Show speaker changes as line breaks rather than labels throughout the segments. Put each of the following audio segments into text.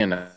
And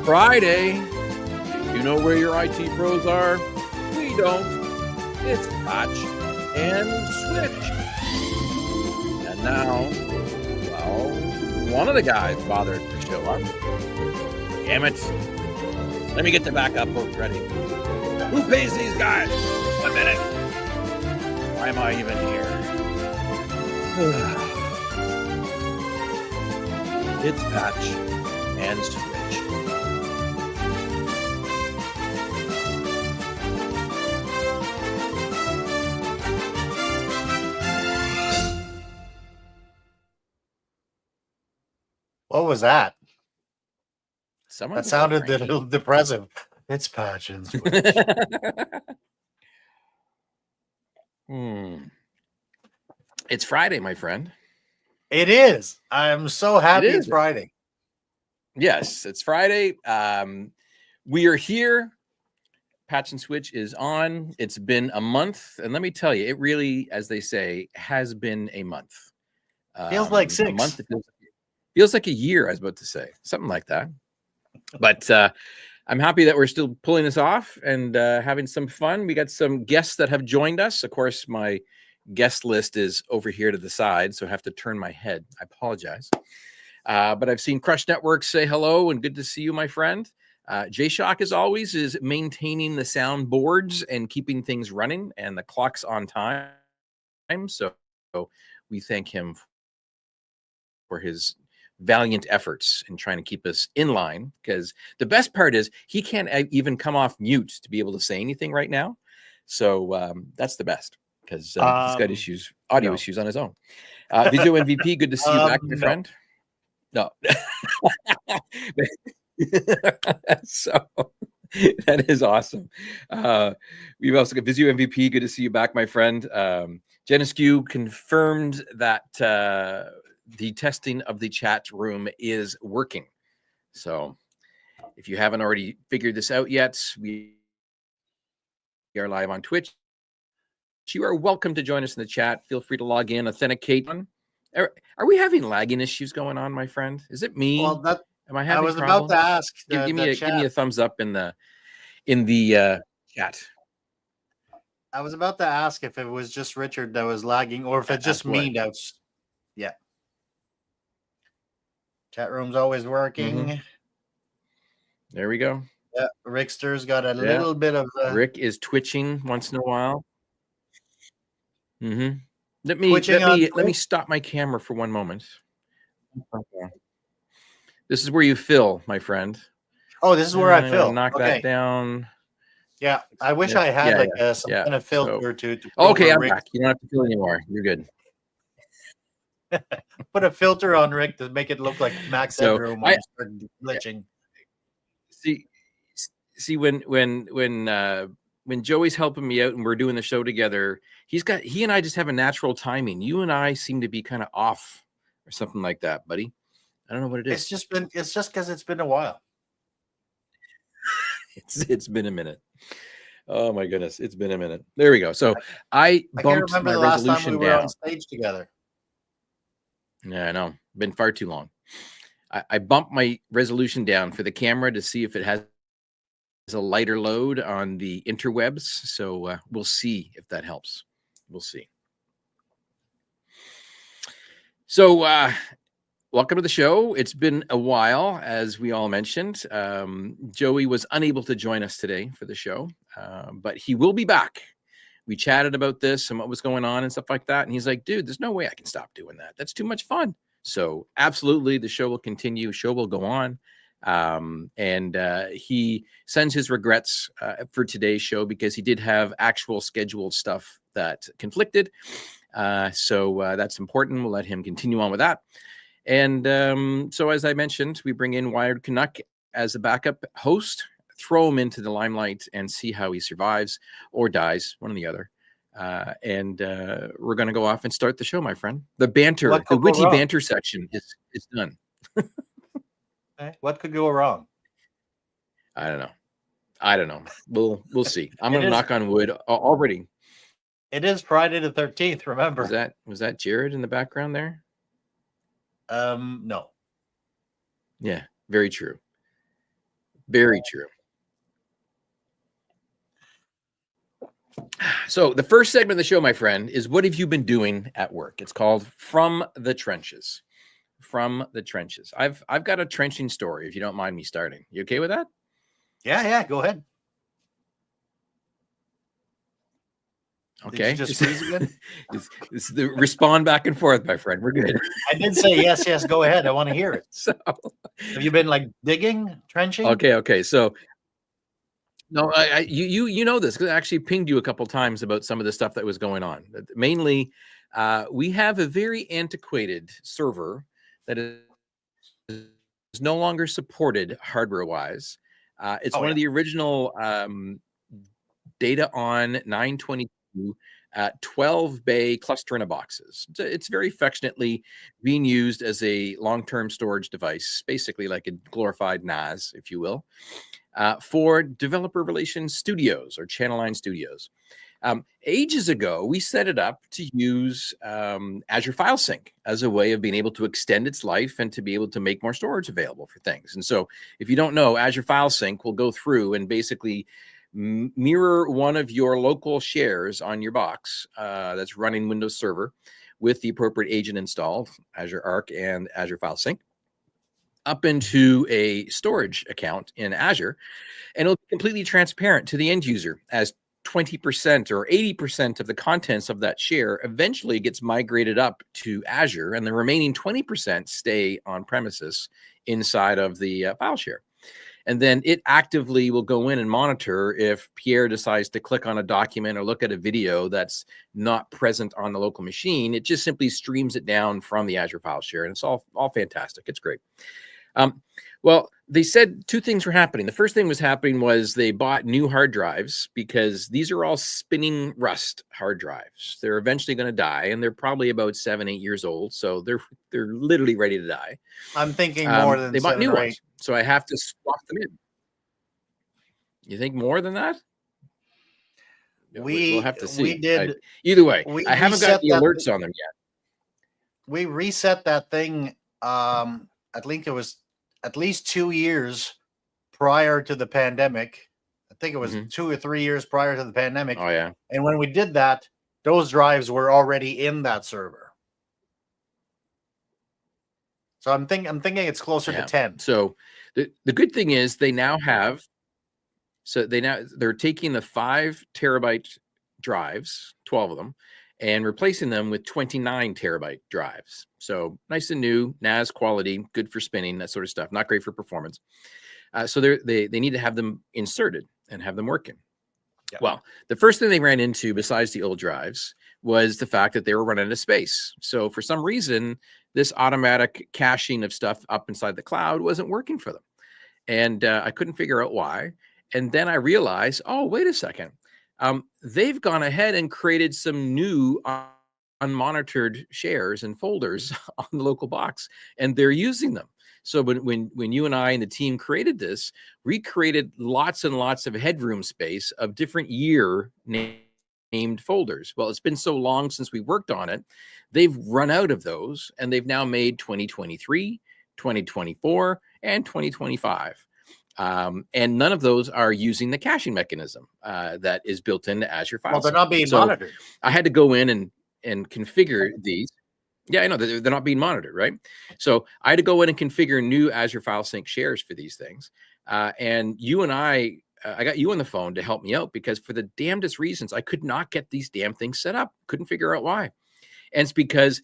Friday. You know where your IT pros are? We don't. It's Patch and Switch. And now, well, one of the guys bothered to show up. Damn it. Let me get the backup folks ready. Who pays these guys? 1 minute. Why am I even here? It's Patch and Switch.
What was that?
Someone
That sounded a little depressive. It's Patch and Switch.
It's Friday, my friend.
It is. I'm so happy it's Friday.
Yes, it's Friday. We are here. Patch and Switch is on. It's been a month. And let me tell you, it really, as they say, has been a month.
Feels like 6.
A month. Feels like a year, I was about to say. Something like that. But I'm happy that we're still pulling this off and having some fun. We got some guests that have joined us. Of course, my guest list is over here to the side, so I have to turn my head. I apologize. But I've seen Crush Network say hello and good to see you, my friend. J-Shock, as always, is maintaining the sound boards and keeping things running and the clocks on time. So we thank him for his valiant efforts in trying to keep us in line, because the best part is he can't even come off mute to be able to say anything right now. So that's the best, because he's got audio issues on his own. Visio MVP, good to see you back, my friend. No. So that is awesome. We've also got Visio MVP, good to see you back, my friend. Genescu confirmed that the testing of the chat room is working. So if you haven't already figured this out yet, we are live on Twitch. You are welcome to join us in the chat. Feel free to log in, authenticate. Are we having lagging issues going on, my friend? Is it me?
Well,
am I having
I was
problems?
about to ask.
Give me a thumbs up in the chat.
I was about to ask if it was just Richard that was lagging, or if it's just me that's. Yeah. Chat room's always working.
Mm-hmm. There we go.
Yeah, Rickster's got a little bit of.
Rick is twitching once in a while. Mm-hmm. Let me stop my camera for one moment. Okay. This is where you fill, my friend.
Oh, this is where I fill.
Knock that down.
Yeah, I wish I had some kind of filter to
okay, I'm back. You don't have to fill anymore. You're good.
Put a filter on Rick to make it look like max headroom when you start glitching.
See when Joey's helping me out and we're doing the show together, he and I just have a natural timing. You and I seem to be kind of off or something like that, buddy. I don't know what it is.
It's just because it's been a while.
It's been a minute. Oh my goodness, it's been a minute. There we go. So I bumped my
the last
resolution
time we were
down
on stage together.
Yeah, I know. Been far too long. I bumped my resolution down for the camera to see if it has a lighter load on the interwebs. So we'll see if that helps. We'll see. So welcome to the show. It's been a while, as we all mentioned. Joey was unable to join us today for the show, but he will be back. We chatted about this and what was going on and stuff like that. And he's like, dude, there's no way I can stop doing that. That's too much fun. So absolutely, the show will continue. Show will go on. And he sends his regrets for today's show because he did have actual scheduled stuff that conflicted. So that's important. We'll let him continue on with that. And so, as I mentioned, we bring in Wired Canuck as a backup host, throw him into the limelight and see how he survives or dies, one or the other. And we're going to go off and start the show, my friend. The banter, the witty banter section is done.
What could go wrong?
I don't know. We'll see. I'm going to knock on wood already.
It is Friday the 13th, remember.
Was that Jared in the background there?
No.
Yeah, very true. Very true. So the first segment of the show, my friend, is what have you been doing at work? It's called From the Trenches. From the Trenches. I've got a trenching story, if you don't mind me starting. You okay with that?
Yeah, go ahead.
Okay.
Did you just freeze again?
It's the respond back and forth, my friend. We're good.
I did say yes. Go ahead. I want to hear it.
So
have you been like digging, trenching?
Okay. So no, you know this because I actually pinged you a couple times about some of the stuff that was going on. Mainly, we have a very antiquated server that is no longer supported hardware-wise. It's one of the original data on 922 12 bay cluster in a boxes. It's very affectionately being used as a long-term storage device, basically like a glorified NAS, if you will, for developer relations studios or channel line studios. Ages ago, we set it up to use Azure File Sync as a way of being able to extend its life and to be able to make more storage available for things. And so if you don't know, Azure File Sync will go through and basically mirror one of your local shares on your box that's running Windows Server with the appropriate agent installed, Azure Arc and Azure File Sync, up into a storage account in Azure. And it'll be completely transparent to the end user as 20% or 80% of the contents of that share eventually gets migrated up to Azure, and the remaining 20% stay on premises inside of the file share. And then it actively will go in and monitor if Pierre decides to click on a document or look at a video that's not present on the local machine. It just simply streams it down from the Azure file share, and it's all fantastic. It's great. Well, they said two things were happening. The first thing was happening was they bought new hard drives because these are all spinning rust hard drives. They're eventually going to die, and they're probably about 7-8 years old, so they're literally ready to die.
I'm thinking more than
they bought
7
new
or 8.
ones, so I have to swap them in. You think more than that? We'll have to see.
We did.
Either way, I haven't got the alerts on them yet.
We reset that thing. I think it was at least 2 years prior to the pandemic. I think it was 2 or 3 years prior to the pandemic.
Oh yeah.
And when we did that, those drives were already in that server. So I'm thinking it's closer to 10.
So the good thing is they now have. So they're taking the 5 terabyte drives, 12 of them, and replacing them with 29 terabyte drives. So nice and new, NAS quality, good for spinning, that sort of stuff. Not great for performance. So they need to have them inserted and have them working. Yeah. Well, the first thing they ran into, besides the old drives, was the fact that they were running out of space. So for some reason, this automatic caching of stuff up inside the cloud wasn't working for them. And I couldn't figure out why. And then I realized, oh, wait a second. They've gone ahead and created some new unmonitored shares and folders on the local box, and they're using them. So when you and I and the team created this, we created lots and lots of headroom space of different year named folders. Well, it's been so long since we worked on it, they've run out of those, and they've now made 2023, 2024, and 2025. And none of those are using the caching mechanism that is built into Azure File Sync.
Well, they're not being monitored.
I had to go in and configure these. Yeah, I know they're not being monitored, right? So I had to go in and configure new Azure File Sync shares for these things. And you and I got you on the phone to help me out because for the damnedest reasons, I could not get these damn things set up. Couldn't figure out why. And it's because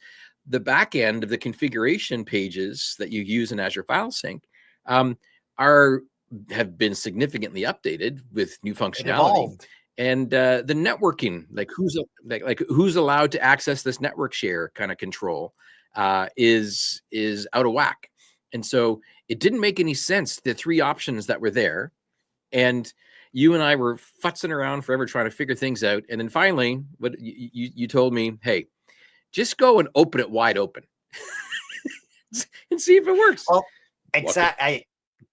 the back end of the configuration pages that you use in Azure File Sync have been significantly updated with new functionality. And the networking, like who's allowed to access this network share kind of control is out of whack. And so it didn't make any sense, the 3 options that were there. And you and I were futzing around forever trying to figure things out. And then finally, what you told me, hey, just go and open it wide open and see if it works.
Well, exactly.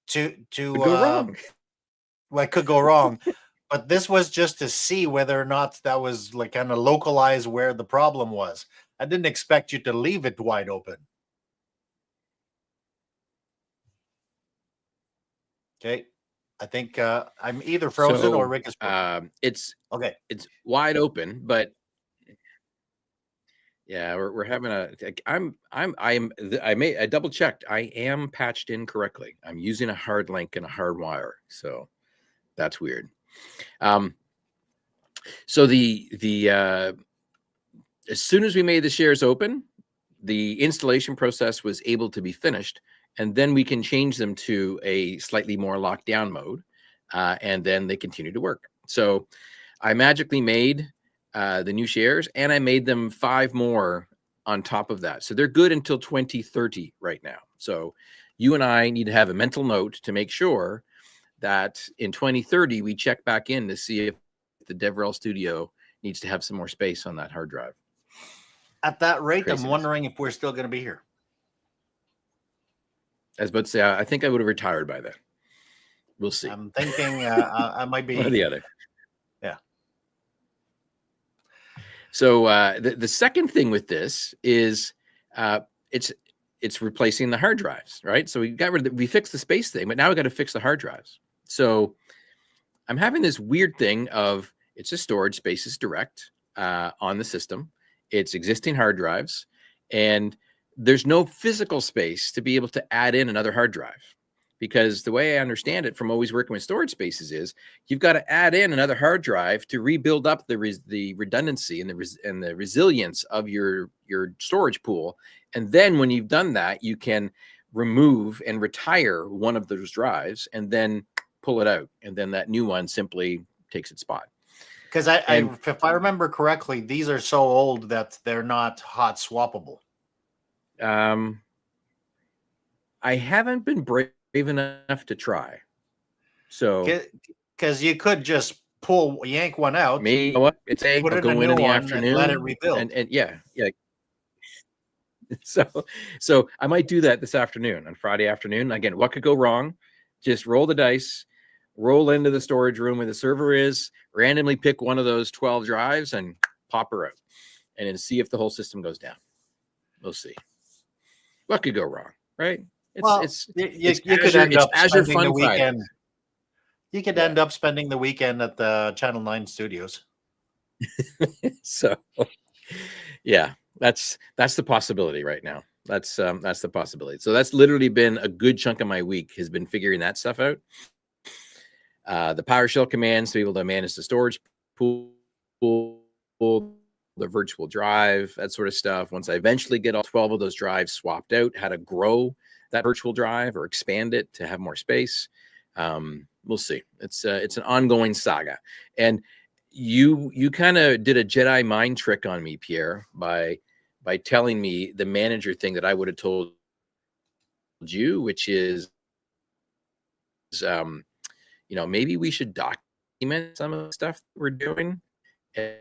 To
go wrong.
Well, it could go wrong. But this was just to see whether or not that was like kind of localize where the problem was. I didn't expect you to leave it wide open. Okay. I think I'm either frozen or Rick is frozen.
It's
Okay.
It's wide open, but yeah, we're having I double checked. I am patched in correctly. I'm using a hard link and a hard wire, so that's weird. So as soon as we made the shares open, the installation process was able to be finished, and then we can change them to a slightly more locked down mode, and then they continue to work. So I magically made the new shares, and I made them 5 more on top of that. So they're good until 2030 right now. So you and I need to have a mental note to make sure that in 2030 we check back in to see if the DevRel Studio needs to have some more space on that hard drive.
At that rate,
Craziness.
I'm wondering if we're still going to be here.
I was about to say, I think I would have retired by then. We'll see.
I'm thinking I might be
one or the other.
Yeah.
So the second thing with this is it's replacing the hard drives, right? So we fixed the space thing, but now we got to fix the hard drives. So I'm having this weird thing of it's a storage spaces direct on the system. It's existing hard drives, and there's no physical space to be able to add in another hard drive, because the way I understand it from always working with storage spaces is you've got to add in another hard drive to rebuild up the redundancy and the resilience of your storage pool. And then when you've done that, you can remove and retire one of those drives and then pull it out. And then that new one simply takes its spot.
Because if I remember correctly, these are so old that they're not hot swappable.
I haven't been brave enough to try. So
because you could just yank one out.
Maybe you know what? It's I'll go in the afternoon
and let it rebuild.
And yeah. So I might do that this afternoon, on Friday afternoon. Again, what could go wrong? Just roll the dice, roll into the storage room where the server is, randomly pick one of those 12 drives and pop her out, and then see if the whole system goes down. We'll see. What could go wrong, right?
You could end up spending the weekend. You could end up spending the weekend at the Channel 9 studios.
So, yeah, that's the possibility right now. That's the possibility. So that's literally been a good chunk of my week, has been figuring that stuff out. The PowerShell commands to be able to manage the storage pool, the virtual drive, that sort of stuff. Once I eventually get all 12 of those drives swapped out, how to grow that virtual drive or expand it to have more space. We'll see. It's an ongoing saga. And you kind of did a Jedi mind trick on me, Pierre, by telling me the manager thing that I would have told you, which is, maybe we should document some of the stuff we're doing and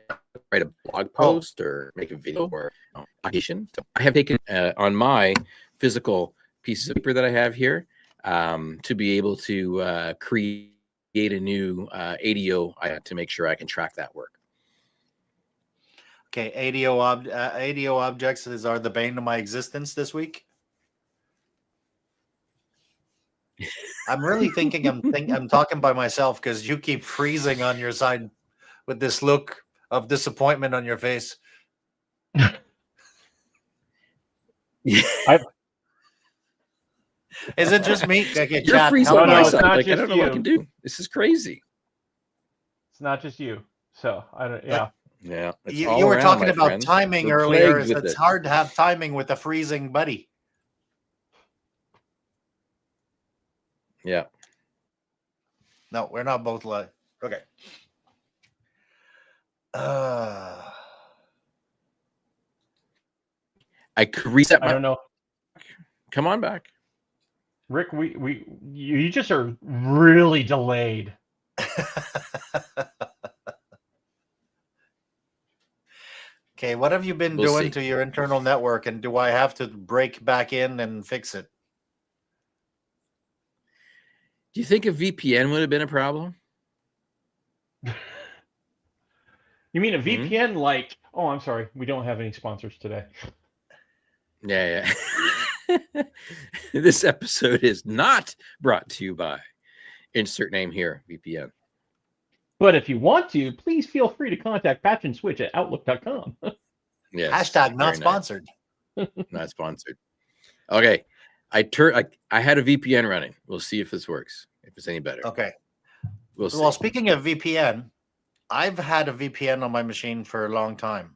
write a blog post or make a video or documentation. So I have taken on my physical pieces of paper that I have here to be able to create a new ADO to make sure I can track that work.
Okay, ADO objects are the bane of my existence this week. I'm really thinking I'm talking by myself because you keep freezing on your side with this look of disappointment on your face.
Yeah.
Is it just me?
You're freezing on my side. I don't know what I can do. This is crazy.
It's not just you. So I don't. Yeah.
Yeah.
You were talking about timing earlier. It's hard to have timing with a freezing buddy.
Yeah.
No, we're not both live. Okay.
I could reset.
I don't know.
Come on back,
Rick. You just are really delayed.
Okay, what have you been doing to your internal network, and do I have to break back in and fix it?
Do you think a VPN would have been a problem?
You mean a VPN like, oh, I'm sorry, we don't have any sponsors today.
Yeah. This episode is not brought to you by Insert name here, VPN.
But if you want to, please feel free to contact Patch and Switch at Outlook.com.
Yes.
Hashtag not
very
sponsored.
Nice. Not sponsored. Okay. I had a VPN running. We'll see if this works. If it's any better.
Okay.
We'll see.
Well, speaking of VPN, I've had a VPN on my machine for a long time.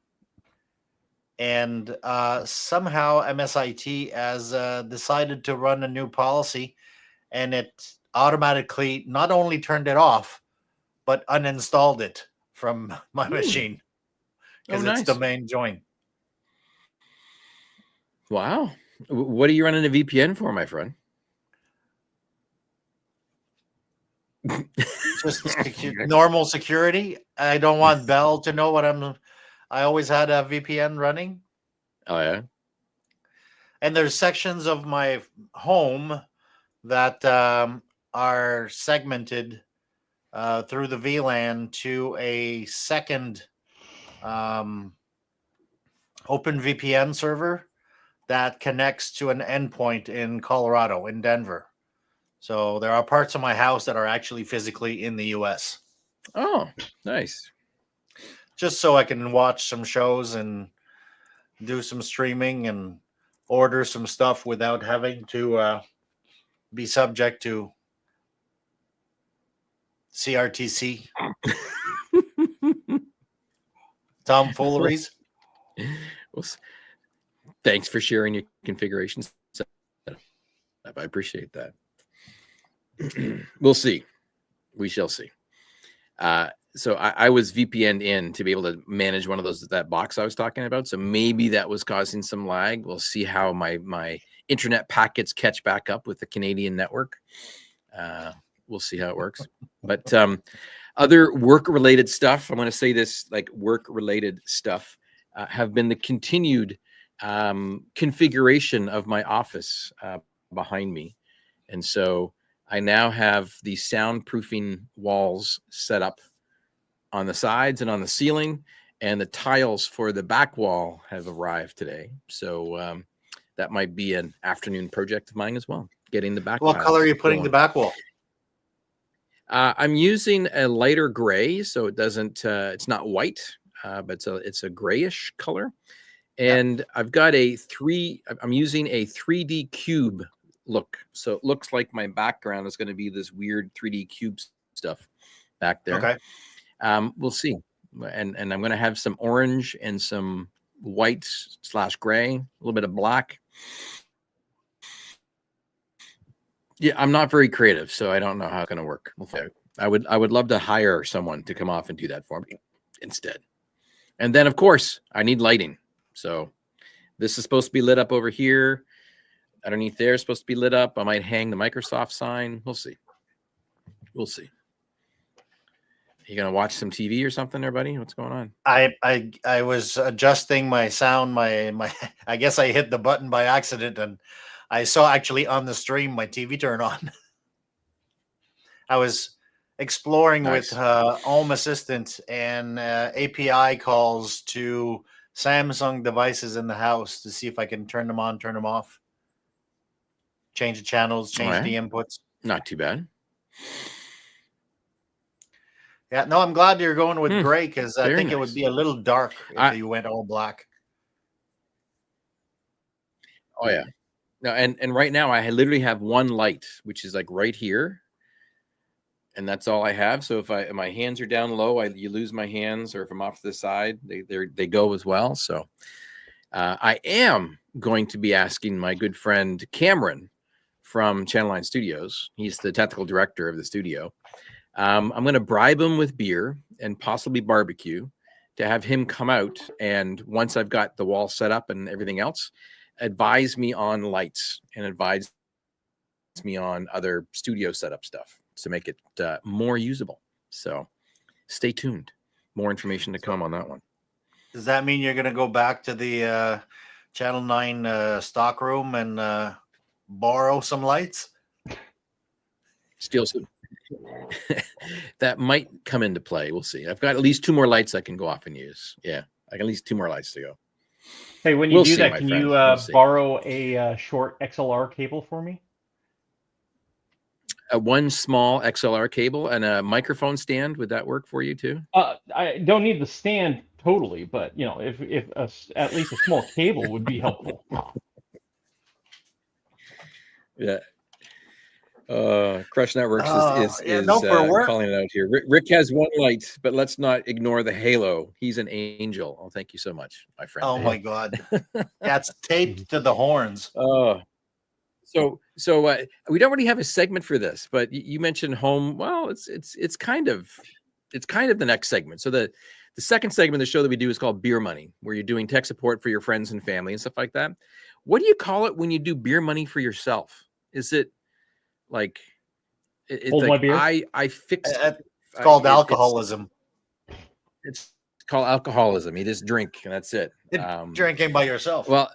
And somehow MSIT has decided to run a new policy, and it automatically not only turned it off, but uninstalled it from my machine because it's domain join.
Wow. What are you running a VPN for, my friend?
Just normal security. I don't want Bell to know what I always had a VPN running.
Oh, yeah?
And there's sections of my home that are segmented through the VLAN to a second open VPN server that connects to an endpoint in Colorado, in Denver. So there are parts of my house that are actually physically in the US.
Oh, nice.
Just so I can watch some shows and do some streaming and order some stuff without having to be subject to CRTC tomfooleries.
Well, thanks for sharing your configurations. I appreciate that. We'll see. We shall see. So I was VPN'd in to be able to manage one of that box I was talking about. So maybe that was causing some lag. We'll see how my internet packets catch back up with the Canadian network. We'll see how it works. But other work-related stuff, I'm going to say this, like work-related stuff, have been the continued configuration of my office behind me. And so I now have the soundproofing walls set up on the sides and on the ceiling, and the tiles for the back wall have arrived today. So that might be an afternoon project of mine as well, getting the back.
What color are you putting the back wall?
I'm using a lighter gray, so it doesn't, it's not white, but it's a grayish color. And I've got I'm using a 3D cube look. So it looks like my background is going to be this weird 3D cube stuff back there.
Okay.
We'll see. And I'm going to have some orange and some white / gray, a little bit of black. Yeah, I'm not very creative, so I don't know how it's going to work. I would love to hire someone to come off and do that for me instead. And then, of course, I need lighting. So this is supposed to be lit up over here. Underneath there is supposed to be lit up. I might hang the Microsoft sign. We'll see. We'll see. You gonna watch some TV or something there, buddy? What's going on?
I was adjusting my sound. My I guess I hit the button by accident, and I saw actually on the stream my TV turn on. I was exploring with Home Assistant and API calls to Samsung devices in the house to see if I can turn them on, turn them off, change the channels, change the inputs.
Not too bad.
Yeah, no, I'm glad you're going with gray because I think
nice.
it would be a little dark if you went all black.
Oh yeah. No, and right now I literally have one light, which is like right here, and that's all I have. So if my hands are down low, you lose my hands, or if I'm off to the side, they go as well. So I am going to be asking my good friend Cameron from Channel 9 Studios. He's the technical director of the studio. I'm going to bribe him with beer and possibly barbecue to have him come out, and once I've got the wall set up and everything else, advise me on lights and advise me on other studio setup stuff to make it more usable. So stay tuned. More information to come on that one.
Does that mean you're going to go back to the Channel 9 stock room and borrow some lights?
Steal some. That might come into play. We'll see. I've got at least 2 more lights I can go off and use. Yeah, I got at least 2 more lights to go.
Hey, when you do that, can you borrow a short XLR cable for me?
one small XLR cable and a microphone stand. Would that work for you too?
I don't need the stand totally, but if at least a small cable would be helpful.
Yeah. Crush Networks is calling it out here. Rick has one light, but let's not ignore the halo. He's an angel. Oh, thank you so much, my friend.
Oh my God, that's taped to the horns.
So we don't really have a segment for this, but you mentioned home. Well, it's kind of the next segment. So the second segment of the show that we do is called Beer Money, where you're doing tech support for your friends and family and stuff like that. What do you call it when you do beer money for yourself? Is it like
Hold my beer?
I fixed
it's called alcoholism.
It's called alcoholism. You just drink and that's it.
Drinking by yourself.
Well,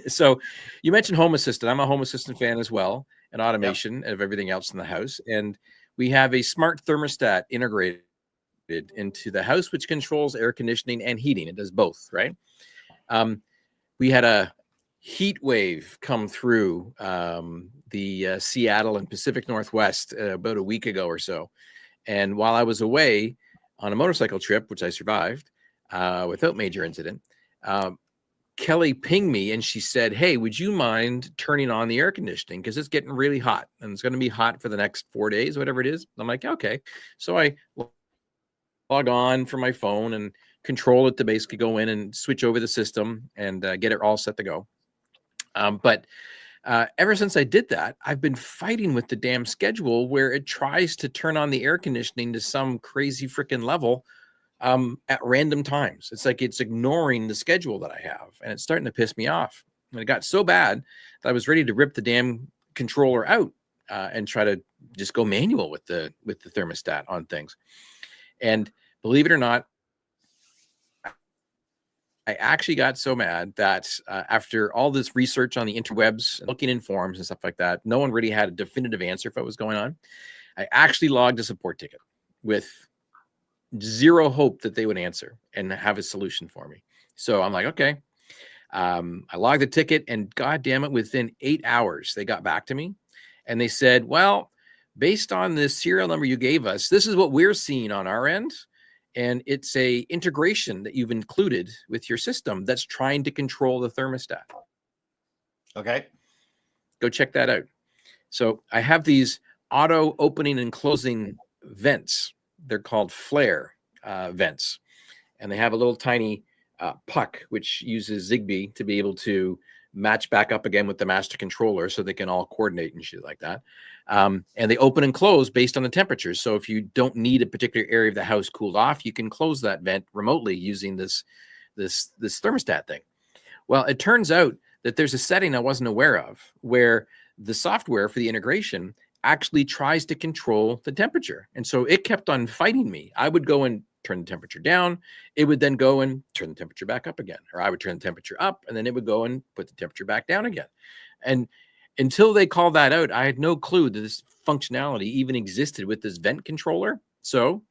so you mentioned Home Assistant. I'm a Home Assistant fan as well, and automation of everything else in the house. And we have a smart thermostat integrated into the house, which controls air conditioning and heating. It does both, right? We had a heat wave come through the Seattle and Pacific Northwest about a week ago or so. And while I was away on a motorcycle trip, which I survived without major incident, Kelly pinged me and she said, "Hey, would you mind turning on the air conditioning? Because it's getting really hot and it's going to be hot for the next 4 days, whatever it is." I'm like, okay. So I log on from my phone and control it to basically go in and switch over the system and get it all set to go. But ever since I did that, I've been fighting with the damn schedule where it tries to turn on the air conditioning to some crazy freaking level at random times. It's like it's ignoring the schedule that I have, and it's starting to piss me off. And it got so bad that I was ready to rip the damn controller out and try to just go manual with the thermostat on things. And believe it or not, I actually got so mad that after all this research on the interwebs, looking in forums and stuff like that, no one really had a definitive answer for what was going on. I actually logged a support ticket with zero hope that they would answer and have a solution for me. So I'm like, okay. I logged the ticket, and God damn it, within 8 hours, they got back to me and they said, well, based on the serial number you gave us, this is what we're seeing on our end. And it's a integration that you've included with your system that's trying to control the thermostat.
Okay.
Go check that out. So I have these auto opening and closing vents. They're called flare vents. And they have a little tiny puck, which uses Zigbee to be able to match back up again with the master controller so they can all coordinate and shit like that. And they open and close based on the temperatures. So if you don't need a particular area of the house cooled off, you can close that vent remotely using this thermostat thing. Well, it turns out that there's a setting I wasn't aware of where the software for the integration actually tries to control the temperature. And so it kept on fighting me. I would go and turn the temperature down. It would then go and turn the temperature back up again. Or I would turn the temperature up and then it would go and put the temperature back down again. And until they called that out, I had no clue that this functionality even existed with this vent controller. So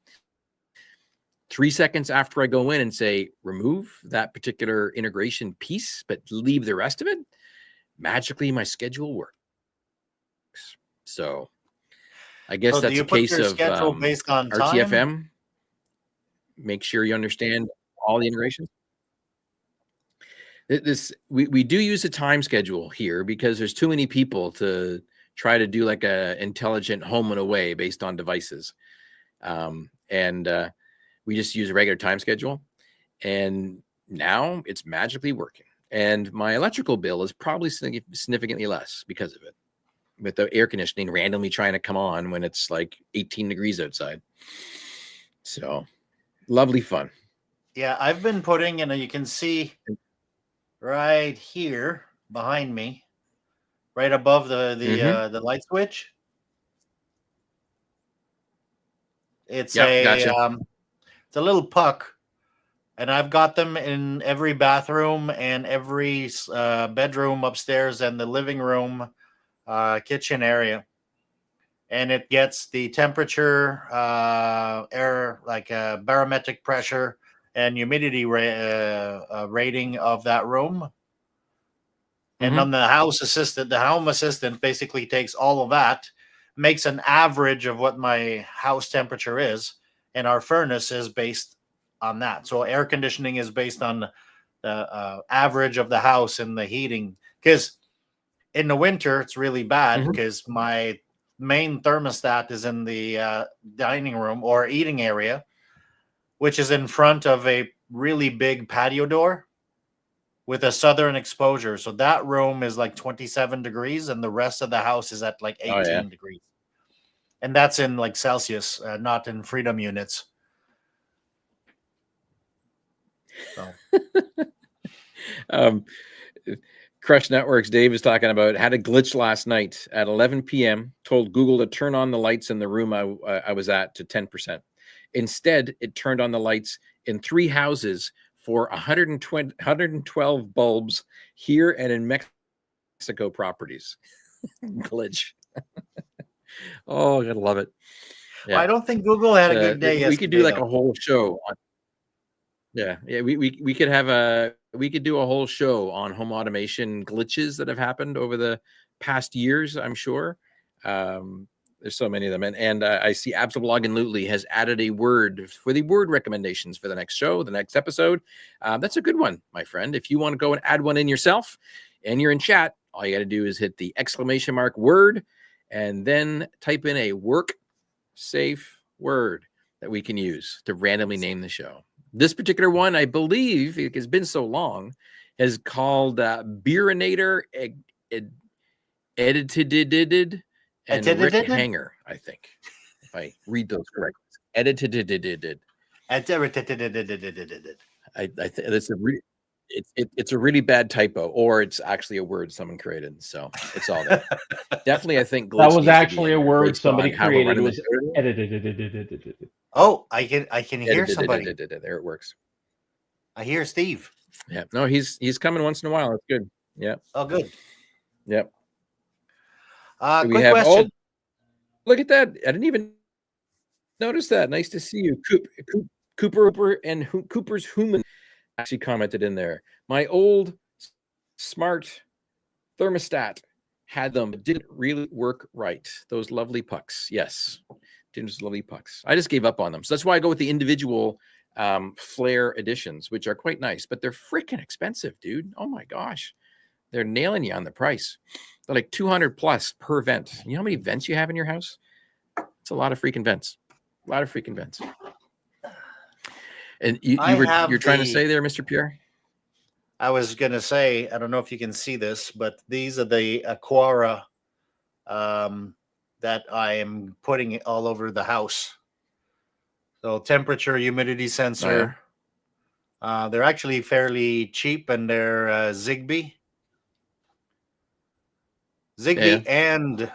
3 seconds after I go in and say, remove that particular integration piece, but leave the rest of it, magically my schedule works. So I guess that's a case of
based on
RTFM.
time?
Make sure you understand all the integrations. We do use a time schedule here because there's too many people to try to do like a intelligent home and away based on devices. We just use a regular time schedule, and now it's magically working. And my electrical bill is probably significantly less because of it, with the air conditioning randomly trying to come on when it's like 18 degrees outside. So lovely fun.
Yeah, I've been putting, and you can see right here behind me, right above the light switch. It's
gotcha.
It's a little puck, and I've got them in every bathroom and every bedroom upstairs and the living room, kitchen area. And it gets the temperature, air, like barometric pressure and humidity rating of that room. And then the home assistant basically takes all of that, makes an average of what my house temperature is, and our furnace is based on that. So air conditioning is based on the average of the house and the heating. Because in the winter, it's really bad because my main thermostat is in the dining room or eating area, which is in front of a really big patio door with a southern exposure. So that room is like 27 degrees and the rest of the house is at like 18 degrees. And that's in like Celsius, not in freedom units. So.
Crush Networks Dave is talking about had a glitch last night at 11 p.m. Told Google to turn on the lights in the room I was at to 10%. Instead, it turned on the lights in 3 houses for 112 bulbs here and in Mexico properties. Glitch. Oh, I gotta love it.
Yeah. Well, I don't think Google had a good day.
We could do like a whole show on. Yeah, we could have we could do a whole show on home automation glitches that have happened over the past years. I'm sure there's so many of them, and I see Absolblog and Lootly has added a word for the word recommendations for the next show, the next episode. That's a good one, my friend. If you want to go and add one in yourself, and you're in chat, all you got to do is hit the / word, and then type in a work safe word that we can use to randomly name the show. This particular one, I believe, it has been so long, is called Beerinator, Editededed, and RickHanger, I think, if I read those correctly. Editededed. I think it's a really bad typo, or it's actually a word someone created. So it's all there. Definitely, I think
that was actually a word somebody created. It was edited.
Oh, I can hear somebody.
There it works.
I hear Steve.
Yeah, no, he's coming once in a while. That's good. Yeah.
Oh, good.
Yep.
Quick question.
Look at that. I didn't even notice that. Nice to see you, Cooper and Cooper's Human actually commented in there. My old smart thermostat had them, but didn't really work right. Those lovely pucks. Yes. Those lovely pucks. I just gave up on them. So that's why I go with the individual flare editions, which are quite nice, but they're freaking expensive, dude. Oh my gosh. They're nailing you on the price. They're like 200 plus per vent. You know how many vents you have in your house? It's a lot of freaking vents. A lot of freaking vents. And you're trying to say there, Mr. Pierre?
I was going to say, I don't know if you can see this, but these are the Aquara that I am putting all over the house. So temperature, humidity sensor. Oh, yeah. They're actually fairly cheap, and they're Zigbee. And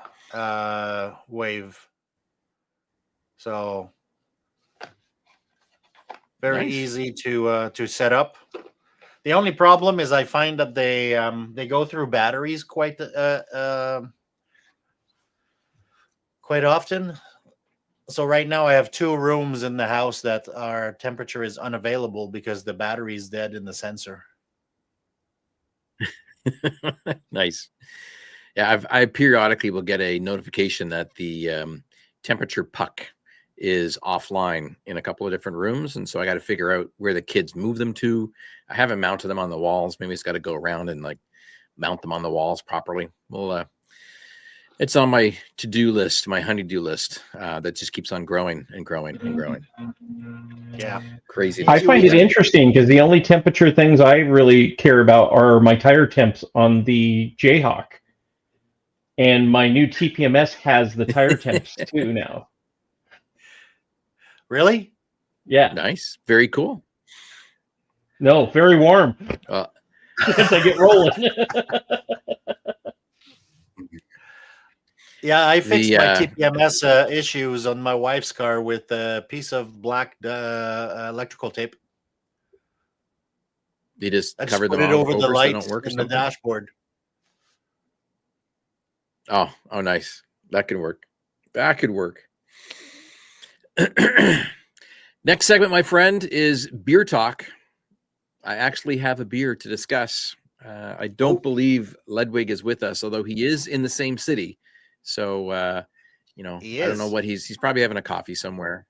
Wave. So very easy to set up. The only problem is I find that they go through batteries quite often. So right now I have 2 rooms in the house that our temperature is unavailable because the battery is dead in the sensor.
Nice. Yeah, I periodically will get a notification that the temperature puck is offline in a couple of different rooms, and so I got to figure out where the kids move them to. I haven't mounted them on the walls. Maybe it's got to go around and like mount them on the walls properly. Well, it's on my to-do list, my honey-do list that just keeps on growing and growing and growing.
Yeah,
crazy.
I find it interesting because the only temperature things I really care about are my tire temps on the Jayhawk. And my new TPMS has the tire temps too now.
Really?
Yeah.
Nice. Very cool.
No, very warm. As I get rolling.
Yeah, I fixed my TPMS issues on my wife's car with a piece of black electrical tape.
You just
covered them over the lights and the dashboard.
Oh, nice. That could work. That could work. Next segment, my friend, is beer talk. I actually have a beer to discuss. I don't believe Ludwig is with us, although he is in the same city. So, I don't know what he's probably having a coffee somewhere.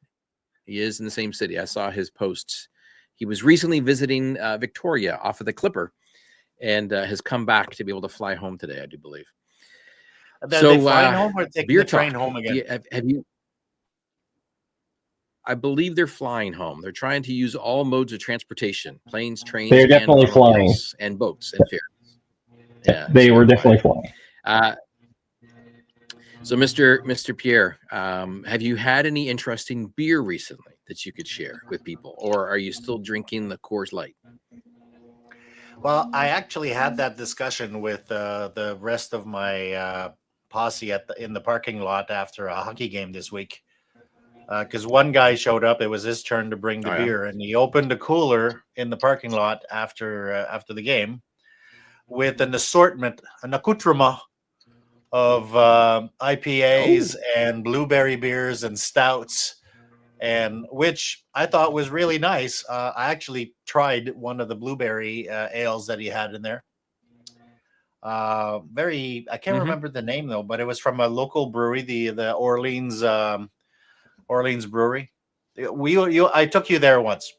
He is in the same city. I saw his posts. He was recently visiting Victoria off of the Clipper and has come back to be able to fly home today, I do believe.
Are they flying home or taking the train home again?
Have you? I believe they're flying home. They're trying to use all modes of transportation: planes, trains,
they're definitely flying,
and boats and ferries.
Yeah, they were definitely flying.
So, Mr. Pierre, have you had any interesting beer recently that you could share with people, or are you still drinking the Coors Light?
Well, I actually had that discussion with the rest of my posse in the parking lot after a hockey game this week. Because one guy showed up, it was his turn to bring the beer, and he opened a cooler in the parking lot after the game with an assortment, an accoutrement of IPAs and blueberry beers and stouts, and which I thought was really nice. I actually tried one of the blueberry ales that he had in there. I can't remember the name though, but it was from a local brewery, the Orleans Brewery. I took you there once,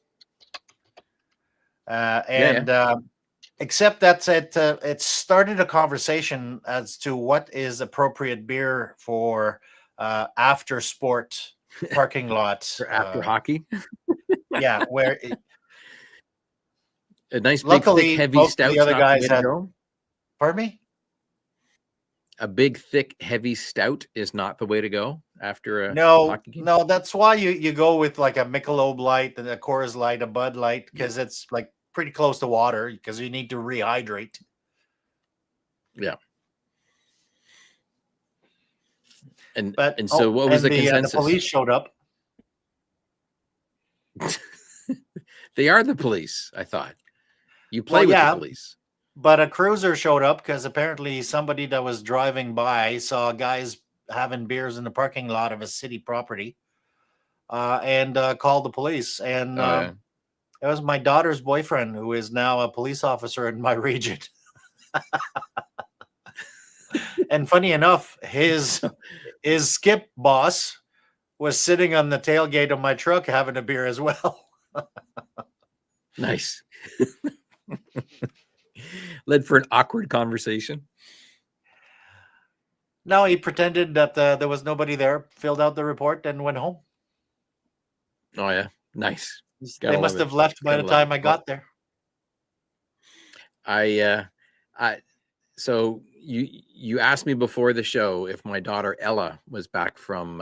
except that's it started a conversation as to what is appropriate beer for after sport parking lot
for after hockey.
Yeah, where
a nice big thick heavy stout.
The other guys had. Pardon me?
A big thick heavy stout is not the way to go after a hockey game.
No, that's why you go with like a Michelob Light and a Coors Light, a Bud Light, because it's like pretty close to water because you need to rehydrate.
Yeah. So what was the consensus?
The police showed up.
They are the police, I thought. You play with the police.
But a cruiser showed up because apparently somebody that was driving by saw guys having beers in the parking lot of a city property and called the police. And it was my daughter's boyfriend, who is now a police officer in my region. And funny enough, his skip boss was sitting on the tailgate of my truck having a beer as well.
Nice. Led for an awkward conversation.
No, he pretended that there was nobody there, filled out the report, and went home.
Oh yeah, nice.
They must have left by the time I got there.
So you asked me before the show if my daughter Ella was back from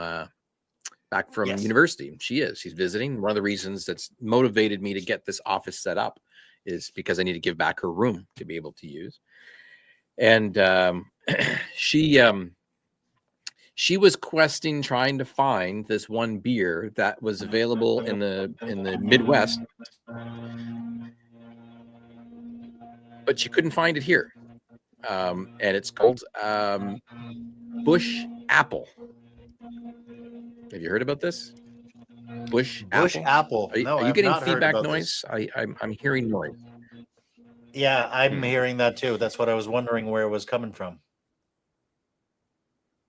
university. She is. She's visiting. One of the reasons that's motivated me to get this office set up is because I need to give back her room to be able to use. And she was trying to find this one beer that was available in the Midwest, but she couldn't find it here. And it's called Bush Apple. Have you heard about this? Bush Apple.
No,
are you getting feedback noise? I'm hearing noise.
Yeah, I'm hearing that too. That's what I was wondering where it was coming from.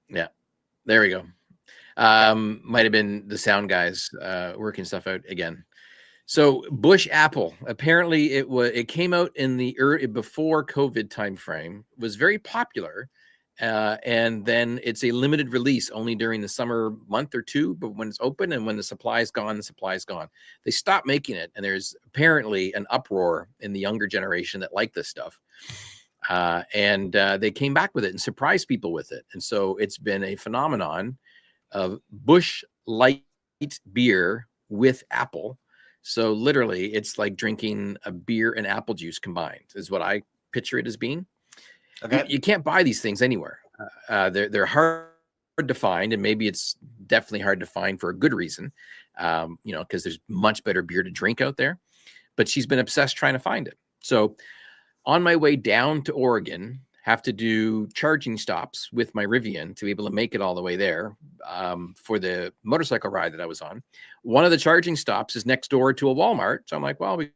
Yeah, there we go. Might have been the sound guys working stuff out again. So Bush Apple, apparently it came out in the before COVID timeframe, was very popular. And then it's a limited release only during the summer month or two, but when it's open and when the supply is gone, the supply is gone. They stopped making it, and there's apparently an uproar in the younger generation that like this stuff. And they came back with it and surprised people with it. And so it's been a phenomenon of Bush Light beer with apple. So literally, it's like drinking a beer and apple juice combined, is what I picture it as being. Okay. You can't buy these things anywhere. They're hard to find, and maybe it's definitely hard to find for a good reason, because there's much better beer to drink out there. But she's been obsessed trying to find it. So on my way down to Oregon, have to do charging stops with my Rivian to be able to make it all the way there for the motorcycle ride that I was on. One of the charging stops is next door to a Walmart. So I'm like, well, we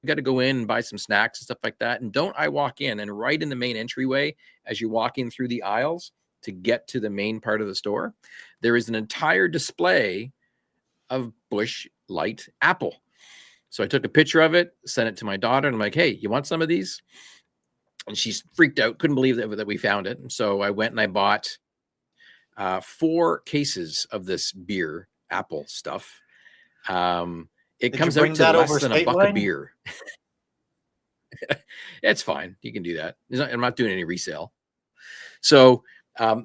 got to go in and buy some snacks and stuff like that. And don't I walk in, and right in the main entryway, as you're walking through the aisles to get to the main part of the store, there is an entire display of Bush Light apple. So I took a picture of it, sent it to my daughter, and I'm like, hey, you want some of these? And she's freaked out, couldn't believe that we found it. And so I went and I bought 4 cases of this beer apple stuff. It comes out to less than $1 a beer. It's fine. You can do that. I'm not doing any resale. So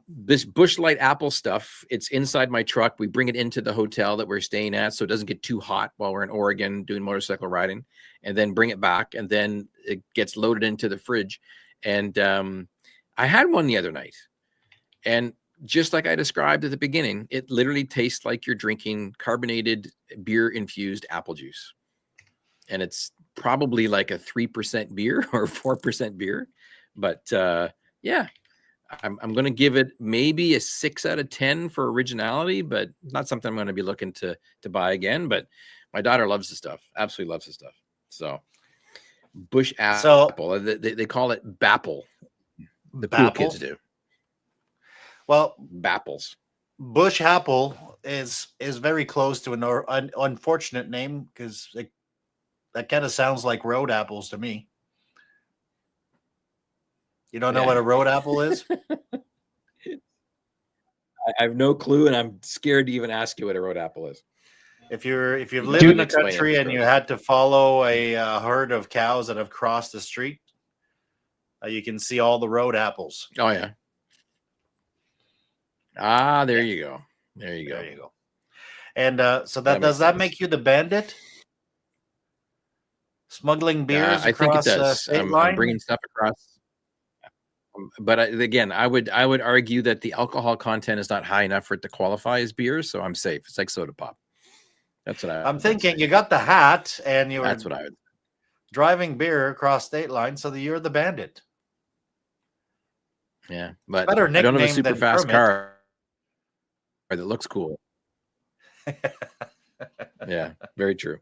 this Bush Light apple stuff, it's inside my truck. We bring it into the hotel that we're staying at so it doesn't get too hot while we're in Oregon doing motorcycle riding, and then bring it back, and then it gets loaded into the fridge. And I had one the other night, and just like I described at the beginning, it literally tastes like you're drinking carbonated beer-infused apple juice. And it's probably like a 3% beer or 4% beer. But yeah, I'm going to give it maybe a 6 out of 10 for originality, but not something I'm going to be looking to buy again. But my daughter loves the stuff, absolutely loves the stuff. So Bush apple, they call it Bapple. The cool kids do.
Well,
Bapples.
Bush apple is very close to an unfortunate name, because that kind of sounds like road apples to me. You don't know what a road apple is?
I have no clue, and I'm scared to even ask you what a road apple is.
If you've lived in the country and you had to follow a herd of cows that have crossed the street, you can see all the road apples.
Oh yeah. There you go. There you go.
And so does that make you the bandit? Smuggling beers
I think it does.
State line?
I'm bringing stuff across. But again, I would argue that the alcohol content is not high enough for it to qualify as beer, so I'm safe. It's like soda pop. That's what I'm thinking.
You got the hat, and you were
that's what I would
driving beer across state line, so that you're the bandit.
Yeah, but I don't have a super fast car that looks cool. Yeah, very true.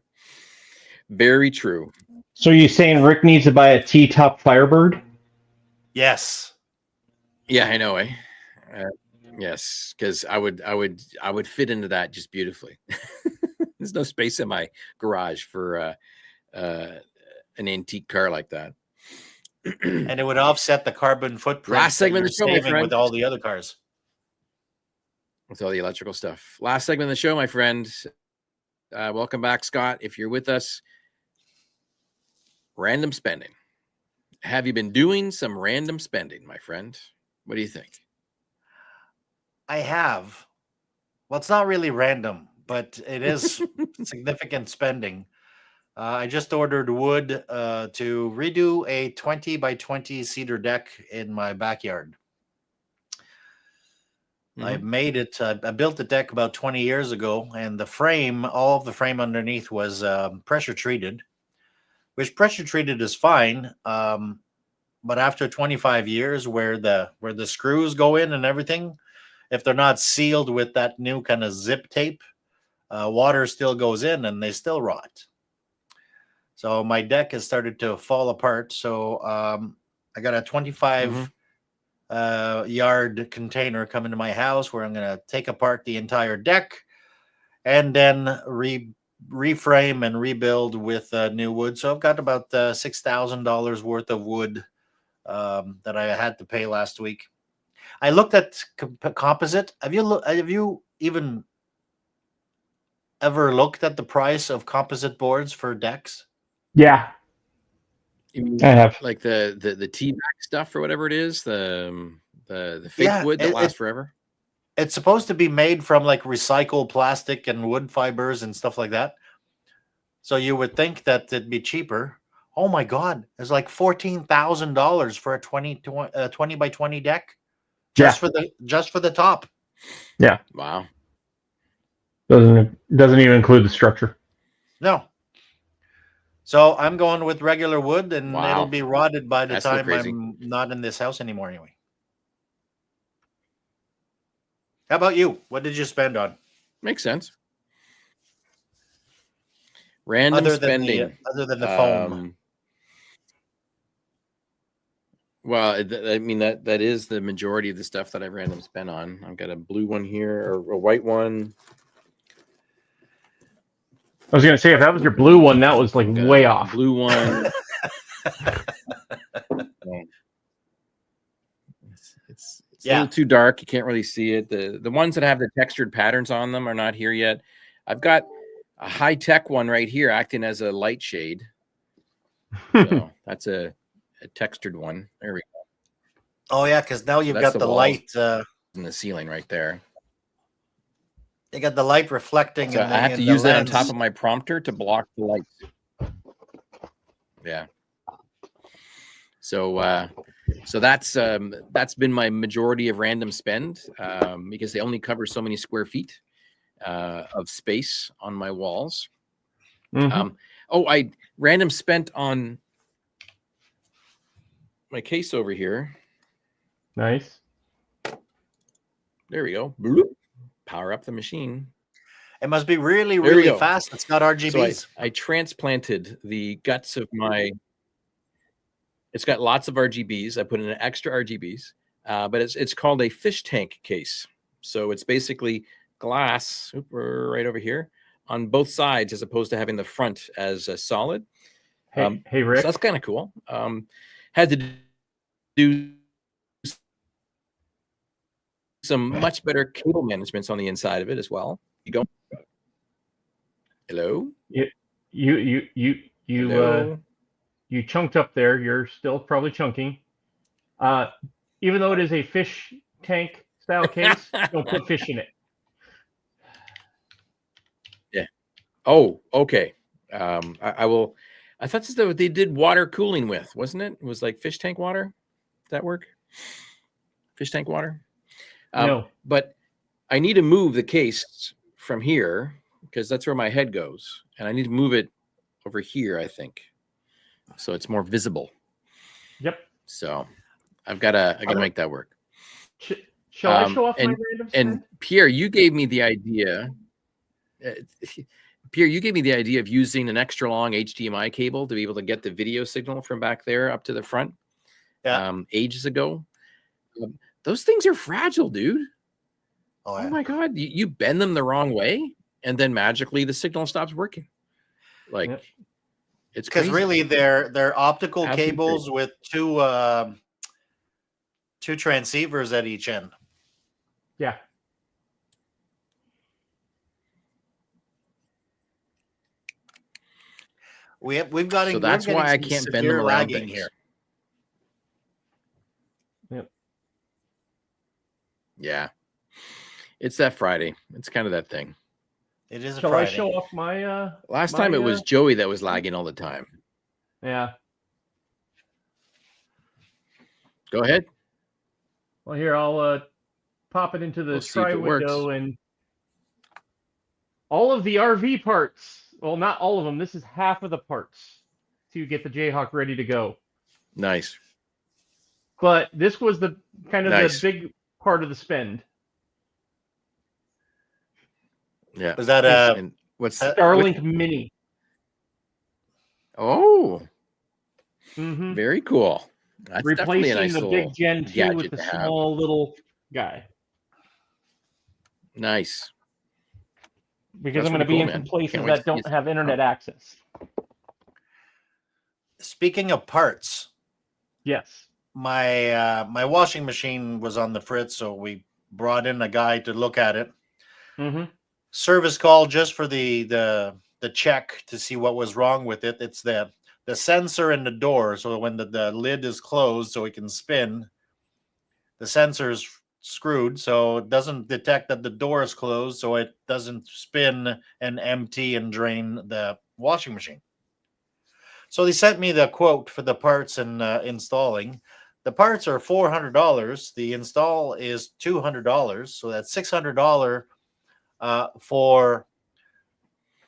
Very true.
So you're saying Rick needs to buy a T-top Firebird?
Yes.
Yeah, I know. Yes, because I would fit into that just beautifully. There's no space in my garage for an antique car like that.
And it would offset the carbon footprint.
Last segment of the show, my friend.
With all the other cars.
With all the electrical stuff. Last segment of the show, my friend. Welcome back, Scott. If you're with us, random spending. Have you been doing some random spending, my friend? What do you think?
I have. Well, it's not really random, but it is significant spending. I just ordered wood to redo a 20 by 20 cedar deck in my backyard. I made it. I built the deck about 20 years ago, and the frame, all of the frame underneath was pressure treated, which pressure treated is fine. But after 25 years, where the screws go in and everything, if they're not sealed with that new kind of zip tape, water still goes in and they still rot. So my deck has started to fall apart. So I got a 25 yard container coming to my house where I'm going to take apart the entire deck and then reframe and rebuild with new wood. So I've got about $6,000 worth of wood that I had to pay last week. I looked at composite. Have you even ever looked at the price of composite boards for decks?
Yeah, I have.
Like the T-back stuff or whatever it is, the fake wood that lasts forever.
It's supposed to be made from like recycled plastic and wood fibers and stuff like that. So you would think that it'd be cheaper. Oh my God, it's like $14,000 for a 20 by 20 deck, just for the top.
Yeah.
Wow.
Doesn't even include the structure.
No. So I'm going with regular wood, and it'll be rotted by the time I'm not in this house anymore anyway. How about you? What did you spend on?
Makes sense. Random
other
spending.
than the foam.
Well, I mean that is the majority of the stuff that I've random spent on. I've got a blue one here, or a white one.
I was gonna say, if that was your blue one, that was like way off.
Blue one. It's a little too dark. You can't really see it. The ones that have the textured patterns on them are not here yet. I've got a high-tech one right here acting as a light shade. So that's a textured one. There we go.
Oh yeah, because now you've got the light
in the ceiling right there.
You got the light reflecting.
So I have to use that on top of my prompter to block the lights. Yeah. So so that's been my majority of random spend, because they only cover so many square feet of space on my walls. I random spent on my case over here.
Nice.
There we go. Bloop. Power up the machine.
It must be really, really fast. It's got RGBs.
So I transplanted the guts of my. It's got lots of RGBs. I put in extra RGBs, but it's called a fish tank case. So it's basically glass right over here on both sides, as opposed to having the front as a solid.
Hey, Rick.
So that's kind of cool. Had to do some much better cable managements on the inside of it as well. You go. Hello.
You chunked up there. You're still probably chunking. Even though it is a fish tank style case, don't put fish in it.
Yeah. Oh, okay. I will. I thought that's what they did water cooling with, wasn't it? It was like fish tank water. Does that work? Fish tank water?
No.
But I need to move the case from here because that's where my head goes. And I need to move it over here, I think. So it's more visible.
Yep.
So I gotta make that work.
Shall I show off my random spend?
And Pierre, you gave me the idea. Pierre, you gave me the idea of using an extra long HDMI cable to be able to get the video signal from back there up to the front.
Yeah.
Ages ago. Those things are fragile, dude.
Oh
my God. You bend them the wrong way, and then magically the signal stops working. Like, it's
because really they're optical cables with two transceivers at each end.
Yeah.
We've got.
So that's why I can't bend them around things
here.
Yep.
Yeah. It's that Friday. It's kind of that thing.
It is a
Shall
Friday.
I show off my
last time it was Joey that was lagging all the time.
Yeah.
Go ahead.
Well, here I'll pop it into the try window, and all of the RV parts. Well, not all of them. This is half of the parts to get the Jayhawk ready to go.
Nice.
But this was the kind of the big part of the spend.
Yeah.
Was that
what's Starlink Mini?
Oh. Very cool. That's
replacing
a nice
the big Gen 2 with the small little guy.
Nice.
Because I'm going to be in some places that don't have internet access.
Speaking of parts.
Yes.
My my washing machine was on the fritz, so we brought in a guy to look at it. Service call just for the check to see what was wrong with it. It's the sensor in the door, so when the lid is closed so it can spin, the sensor's screwed, so it doesn't detect that the door is closed, so it doesn't spin and empty and drain the washing machine. So they sent me the quote for the parts and installing. The parts are $400. The install is $200, so that's $600 for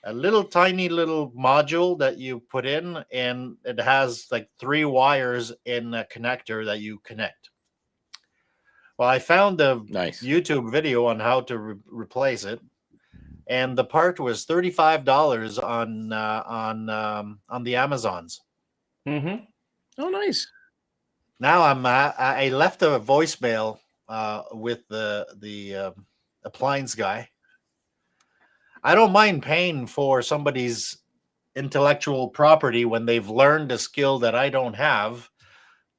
a little tiny little module that you put in, and it has like 3 wires in a connector that you connect. Well, I found a YouTube video on how to replace it. and the part was $35 on the Amazons.
Mm-hmm.
Oh, nice.
Now I left a voicemail with the appliance guy. I don't mind paying for somebody's intellectual property when they've learned a skill that I don't have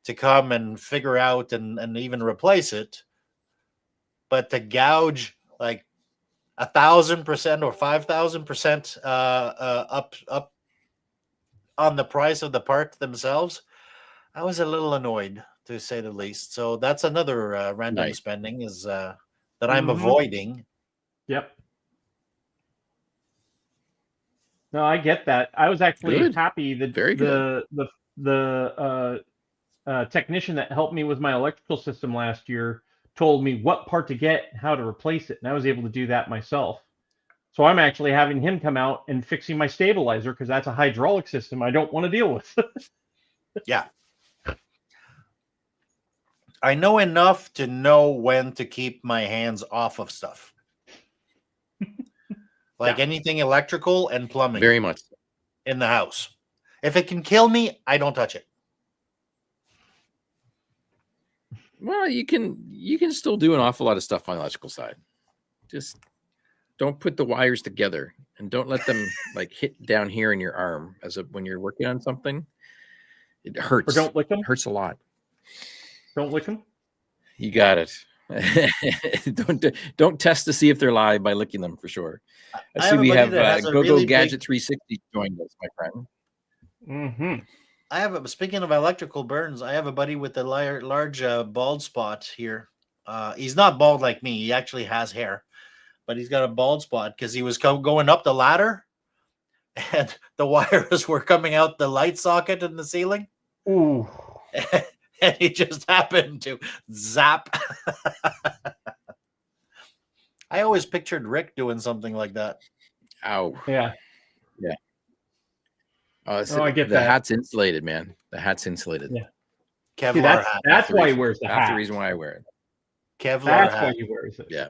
to come and figure out and even replace it. But to gouge like 1,000% or 5,000% up on the price of the part themselves, I was a little annoyed, to say the least. So that's another random
Nice.
spending is that I'm avoiding.
Yep. No, I get that. I was actually
Good.
happy that
Very good.
the technician that helped me with my electrical system last year told me what part to get, how to replace it, and I was able to do that myself. So I'm actually having him come out and fixing my stabilizer because that's a hydraulic system I don't want to deal with.
Yeah. I know enough to know when to keep my hands off of stuff. Like anything electrical and plumbing.
Very much
in the house. If it can kill me, I don't touch it.
Well, you can still do an awful lot of stuff on the electrical side. Just don't put the wires together and don't let them like hit down here in your arm when you're working on something. It hurts.
Or don't lick them.
It hurts a lot.
Don't lick them.
You got it. don't test to see if they're live by licking them for sure. I see we have Go Gadget 360 joined us, my friend.
Mm-hmm.
I have speaking of electrical burns, I have a buddy with a large bald spot here. He's not bald like me. He actually has hair, but he's got a bald spot because he was going up the ladder and the wires were coming out the light socket in the ceiling.
Ooh.
And he just happened to zap. I always pictured Rick doing something like that.
Ow.
Yeah.
Yeah.
I get
the
that.
hat's insulated, man. The hat's insulated.
Yeah.
Kevlar hat.
That's why he wears the hat.
That's the reason why I wear it.
Kevlar
That's
hat.
why he wears it.
Yeah.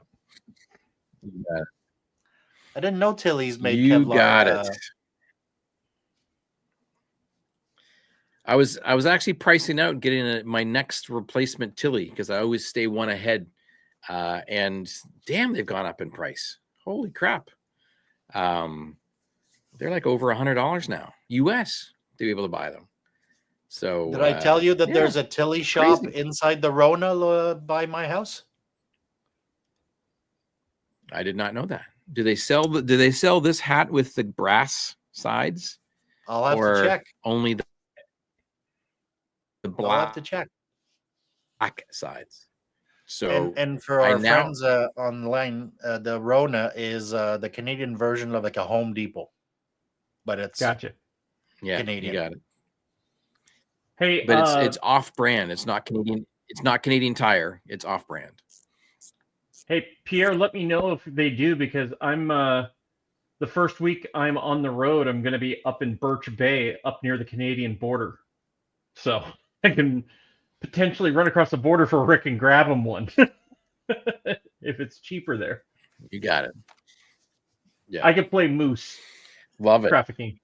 I didn't know Tilly's made
you
Kevlar.
Got it. I was actually pricing out getting my next replacement Tilly because I always stay one ahead. And damn, they've gone up in price. Holy crap. They're like over $100 now, US, to be able to buy them. So
did I tell you that there's a Tilly shop inside the Rona by my house?
I did not know that. Do they sell this hat with the brass sides?
I'll have to check.
Only the black.
I'll have to check.
Black sides. So
and for our friends online, the Rona is the Canadian version of like a Home Depot, but it's
gotcha.
Yeah,
Canadian.
You got it.
Hey,
but it's off brand. It's not Canadian. It's not Canadian Tire. It's off brand.
Hey, Pierre, let me know if they do because I'm the first week I'm on the road. I'm going to be up in Birch Bay, up near the Canadian border, so I can potentially run across the border for Rick and grab him one if it's cheaper there.
You got it.
Yeah, I could play moose.
Love it.
Trafficking.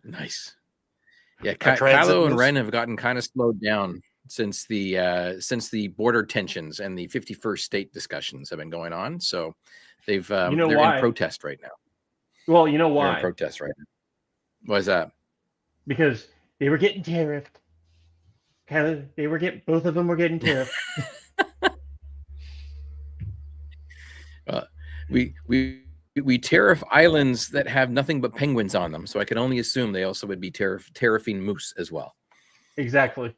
Nice. Yeah, Kylo and Ren have gotten kind of slowed down since the border tensions and the 51st state discussions have been going on. So they've they're in protest right now.
Well, you know why?
They're in protest right now. Why is that? Because
they were getting tariffed. Both of them were getting tariffed.
We tariff islands that have nothing but penguins on them, so I can only assume they also would be tariffing moose as well.
Exactly.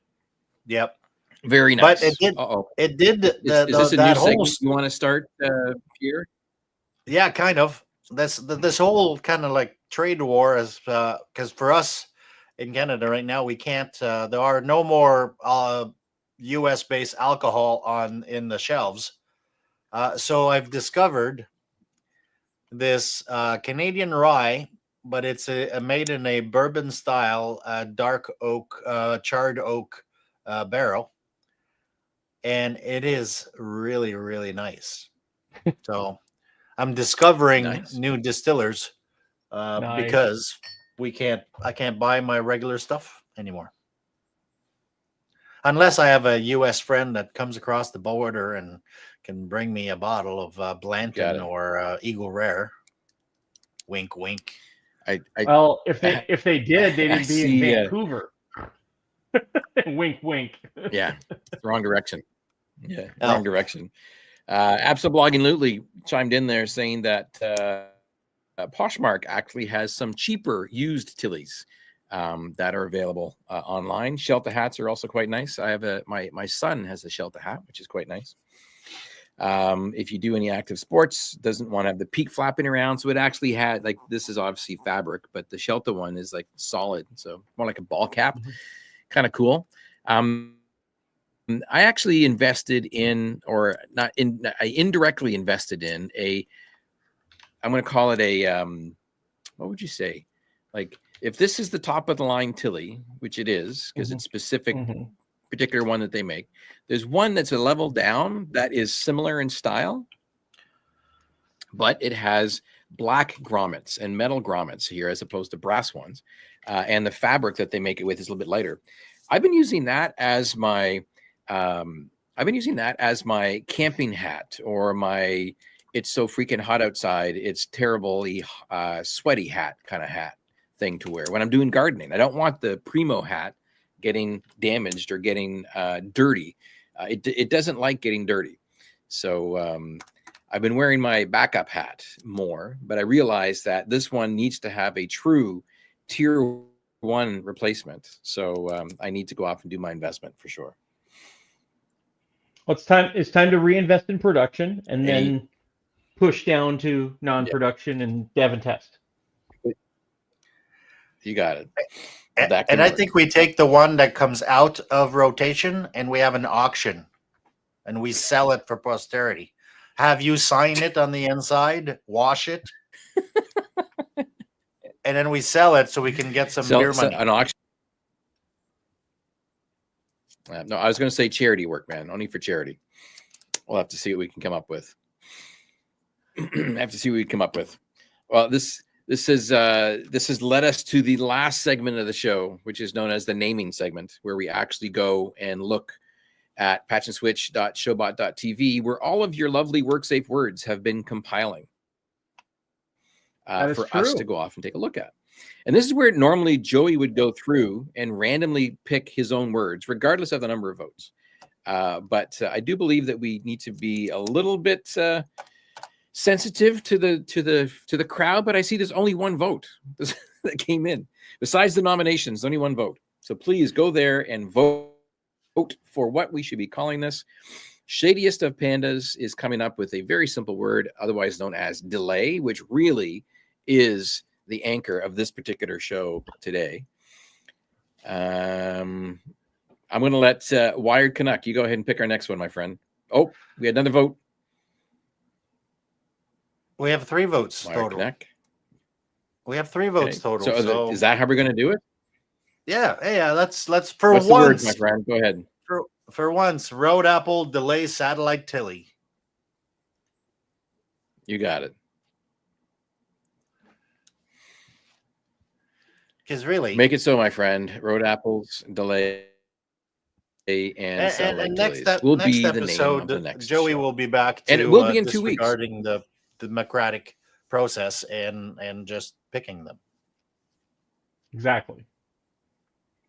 Yep.
Very nice.
But it did. It did.
Is this a new segment you want to start, Pierre?
Yeah, kind of. This whole kind of like trade war is because for us in Canada right now we can't. There are no more U.S. based alcohol in the shelves. So I've discovered this Canadian rye, but it's made in a bourbon style dark oak, charred oak barrel, and it is really, really nice. So I'm discovering
Nice.
new distillers
Nice.
because I can't buy my regular stuff anymore. Unless I have a U.S. friend that comes across the border and can bring me a bottle of Blanton or Eagle Rare. Wink, wink.
Well, if they did, they'd be in
see,
Vancouver. Wink, wink.
Yeah, wrong direction. Yeah, wrong direction. Absolutely chimed in there saying that Poshmark actually has some cheaper used Tillies that are available online. Shelter hats are also quite nice. I have my son has a shelter hat, which is quite nice. If you do any active sports, doesn't want to have the peak flapping around, so it actually had, like, this is obviously fabric, but the shelter one is like solid, so more like a ball cap. Kind of cool. I actually invested in, or not in, I indirectly invested in I'm going to call it a, what would you say? Like, if this is the top of the line Tilly, which it is, because it's specific, particular one that they make, there's one that's a level down that is similar in style, but it has black grommets and metal grommets here as opposed to brass ones. And the fabric that they make it with is a little bit lighter. I've been using that as my camping hat, or my "it's so freaking hot outside, it's terribly sweaty" hat kind of hat thing to wear when I'm doing gardening. I don't want the Primo hat getting damaged or getting dirty. It doesn't like getting dirty. So I've been wearing my backup hat more, but I realized that this one needs to have a true tier 1 replacement. So I need to go off and do my investment for sure.
Well, it's time to reinvest in production and then push down to non-production and dev and test.
You got it.
And I think we take the one that comes out of rotation and we have an auction and we sell it for posterity. Have you sign it on the inside, wash it, and then we sell it so we can get some beer money.
An auction. No, I was going to say charity work, man. Only for charity. We'll have to see what we can come up with. Well, this has led us to the last segment of the show, which is known as the naming segment, where we actually go and look at patchandswitch.showbot.tv, where all of your lovely WorkSafe words have been compiling for us to go off and take a look at. And this is where normally Joey would go through and randomly pick his own words, regardless of the number of votes. But I do believe that we need to be a little bit sensitive to the crowd. But I see there's only one vote that came in. Besides the nominations, only one vote. So please go there and vote for what we should be calling this. Shadiest of Pandas is coming up with a very simple word, otherwise known as delay, which really is the anchor of this particular show today. I'm going to let Wired Canuck, you go ahead and pick our next one, my friend. Oh, we had another vote.
We have 3 votes
Wired
total.
Canuck.
We have 3 votes total.
So is that how we're going to do it?
Yeah. Let's for
What's
once,
the word, my friend? Go ahead.
For once, Road Apple delay satellite Tilly.
You got it.
Because really,
make it so, my friend. Road Apples delay and satellite
next
delays will be
episode,
the name of the next
Joey
show.
will be back to,
and it will be in 2 weeks,
regarding the democratic process and just picking them.
Exactly.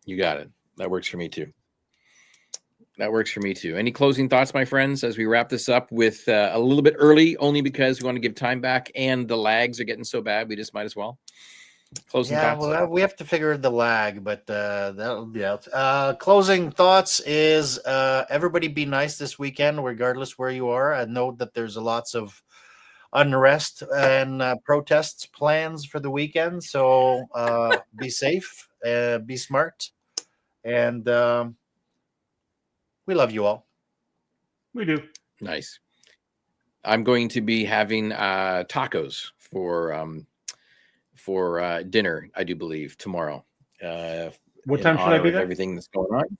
You got it. That works for me too. Any closing thoughts, my friends, as we wrap this up with a little bit early, only because we want to give time back and the lags are getting so bad, we just might as well. Closing thoughts?
Well, we have to figure the lag, but that'll be out. Closing thoughts is everybody be nice this weekend, regardless where you are. I know that there's lots of unrest and protests plans for the weekend, so be safe, be smart, and we love you all.
We do.
Nice. I'm going to be having tacos for dinner, I do believe, tomorrow.
What time should I be there?
Everything that's going on.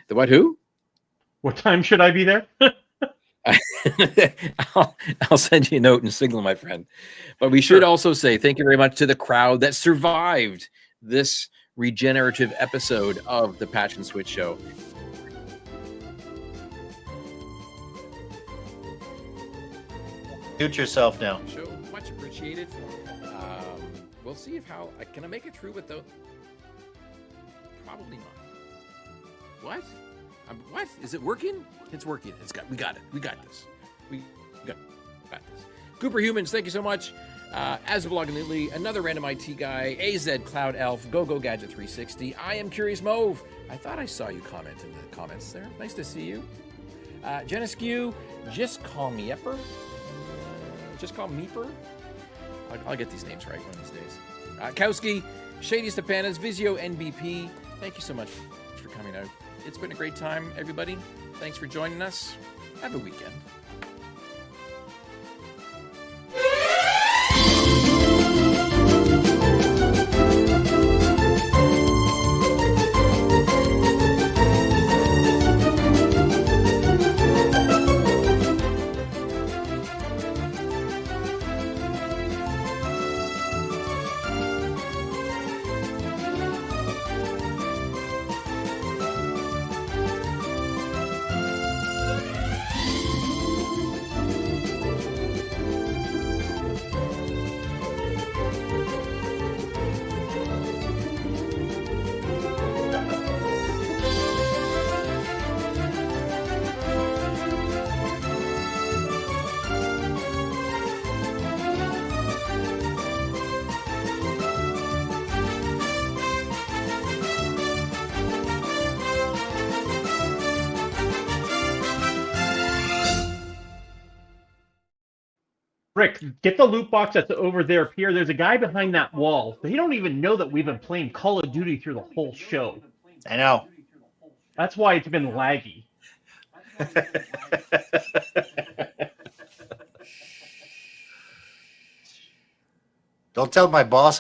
The what? Who?
What time should I be there?
I'll send you a note and signal, my friend. But we should also say thank you very much to the crowd that survived this regenerative episode of the Patch and Switch Show.
Mute yourself now.
Show much appreciated. We'll see if can I make it through with those. Probably not. What? What is it working? It's working. We got it. We got this. We got this. Cooper Humans, thank you so much. Asblogginutely, another random IT guy, AZ Cloud Elf, GoGo Gadget 360. I am Curious Mauve. I thought I saw you comment in the comments there. Nice to see you. Geneskew, just call me Epper. Just call Meeper. I'll get these names right one of these days. Kowski, Shadiest of Pandas, Vizio NBP. Thank you so much for coming out. It's been a great time, everybody. Thanks for joining us. Have a weekend.
Rick, get the loot box that's over there, Pierre. There's a guy behind that wall. They don't even know that we've been playing Call of Duty through the whole show.
I know.
That's why it's been laggy.
Don't tell my boss